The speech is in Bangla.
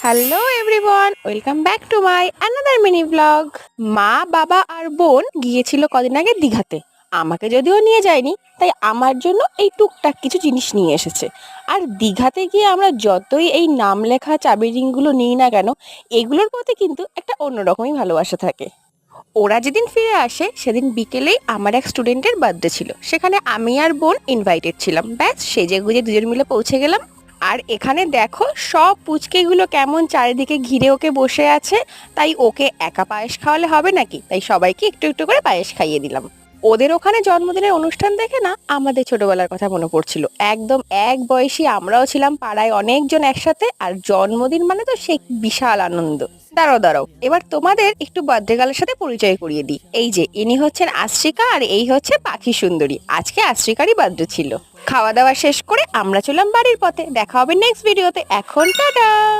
Hello everyone, welcome back to my another mini blog. মা, বাবা আর বোন গিয়েছিল কদিন আগে দীঘাতে। আমাকে যদিও নিয়ে যায়নি, তাই আমার জন্য এই টুকটাক কিছু জিনিস নিয়ে এসেছে। আর দীঘাতে গিয়ে আমরা যতই এই নাম লেখা চাবি রিংগুলো নিই না কেন, এগুলোর প্রতি কিন্তু একটা অন্যরকমই ভালোবাসা থাকে। ওরা যেদিন ফিরে আসে সেদিন বিকেলেই আমার এক স্টুডেন্টের বার্থডে ছিল, সেখানে আমি আর বোন ইনভাইটেড ছিলাম। ব্যাস সেজে গুজে দুজন মিলে পৌঁছে গেলাম। আর এখানে দেখো সব পুচকেগুলো কেমন চারিদিকে ঘিরে ওকে বসে আছে। তাই ওকে একা পায়েস খাওয়ালে হবে নাকি, তাই সবাইকে একটু একটু করে পায়েস খাইয়ে দিলাম। ওদের ওখানে জন্মদিনের অনুষ্ঠান দেখে না আমাদের ছোটবেলার কথা মনে পড়ছিল। একদম এক বয়সী আমরাও ছিলাম পাড়ায় অনেকজন একসাথে, আর জন্মদিন মানে তো সে বিশাল আনন্দ। দাঁড়াও দাঁড়াও, এবার তোমাদের একটু বার্থডে গার্লের সাথে পরিচয় করিয়ে দিই। এই যে ইনি হচ্ছেন আশ্রিকা, আর এই হচ্ছে পাখি সুন্দরী। আজকে আশ্রিকারই বার্থডে ছিল। খাওয়া দাওয়া শেষ করে আমরা চললাম বাড়ির পথে। দেখা হবে নেক্সট ভিডিওতে। এখন টাটা।